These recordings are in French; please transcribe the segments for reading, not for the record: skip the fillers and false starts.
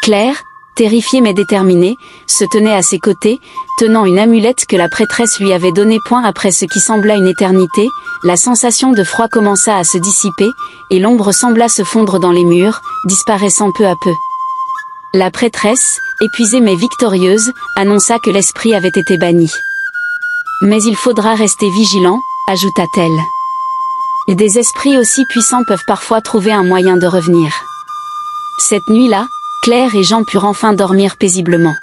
Claire, terrifiée mais déterminée, se tenait à ses côtés, tenant une amulette que la prêtresse lui avait donnée. Après ce qui sembla une éternité, la sensation de froid commença à se dissiper, et l'ombre sembla se fondre dans les murs, disparaissant peu à peu. La prêtresse, épuisée mais victorieuse, annonça que l'esprit avait été banni. « Mais il faudra rester vigilant », ajouta-t-elle. « Des esprits aussi puissants peuvent parfois trouver un moyen de revenir. » Cette nuit-là, Claire et Jean purent enfin dormir paisiblement.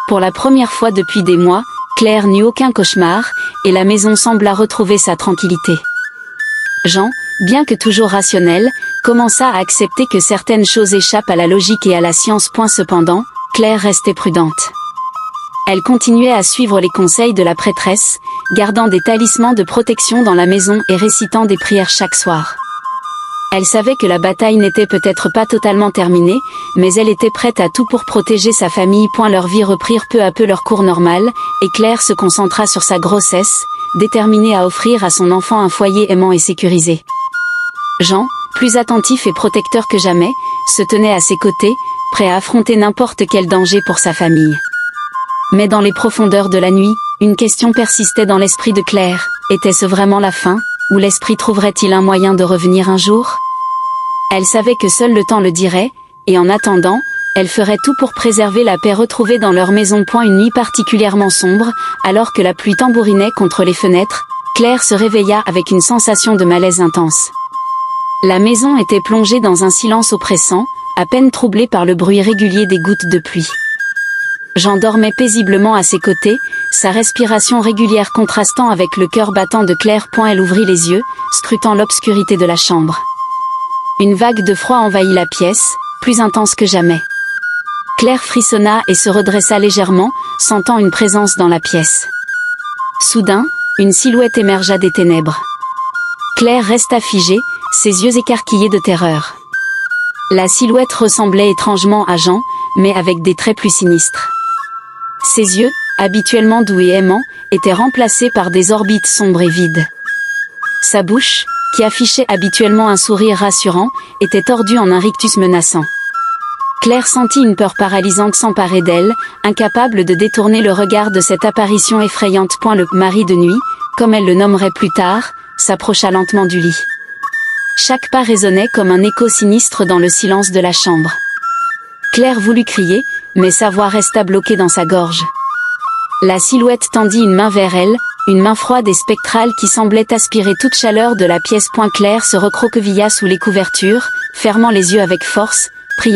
Pour la première fois depuis des mois, Claire n'eut aucun cauchemar, et la maison sembla retrouver sa tranquillité. Jean, bien que toujours rationnel, commença à accepter que certaines choses échappent à la logique et à la science. Cependant, Claire restait prudente. Elle continuait à suivre les conseils de la prêtresse, gardant des talismans de protection dans la maison et récitant des prières chaque soir. Elle savait que la bataille n'était peut-être pas totalement terminée, mais elle était prête à tout pour protéger sa famille. Leurs vies reprirent peu à peu leur cours normal, et Claire se concentra sur sa grossesse, déterminée à offrir à son enfant un foyer aimant et sécurisé. Jean, plus attentif et protecteur que jamais, se tenait à ses côtés, prêt à affronter n'importe quel danger pour sa famille. Mais dans les profondeurs de la nuit, une question persistait dans l'esprit de Claire. Était-ce vraiment la fin, ou l'esprit trouverait-il un moyen de revenir un jour? Elle savait que seul le temps le dirait, et en attendant, elle ferait tout pour préserver la paix retrouvée dans leur maison. Une nuit particulièrement sombre, alors que la pluie tambourinait contre les fenêtres, Claire se réveilla avec une sensation de malaise intense. La maison était plongée dans un silence oppressant, à peine troublé par le bruit régulier des gouttes de pluie. Jean dormait paisiblement à ses côtés, sa respiration régulière contrastant avec le cœur battant de Claire. Elle ouvrit les yeux, scrutant l'obscurité de la chambre. Une vague de froid envahit la pièce, plus intense que jamais. Claire frissonna et se redressa légèrement, sentant une présence dans la pièce. Soudain, une silhouette émergea des ténèbres. Claire resta figée, ses yeux écarquillés de terreur. La silhouette ressemblait étrangement à Jean, mais avec des traits plus sinistres. Ses yeux, habituellement doux et aimants, étaient remplacés par des orbites sombres et vides. Sa bouche, qui affichait habituellement un sourire rassurant, était tordue en un rictus menaçant. Claire sentit une peur paralysante s'emparer d'elle, incapable de détourner le regard de cette apparition effrayante. Le mari de nuit, comme elle le nommerait plus tard, s'approcha lentement du lit. Chaque pas résonnait comme un écho sinistre dans le silence de la chambre. Claire voulut crier, mais sa voix resta bloquée dans sa gorge. La silhouette tendit une main vers elle, une main froide et spectrale qui semblait aspirer toute chaleur de la pièce. Claire se recroquevilla sous les couvertures, fermant les yeux avec force,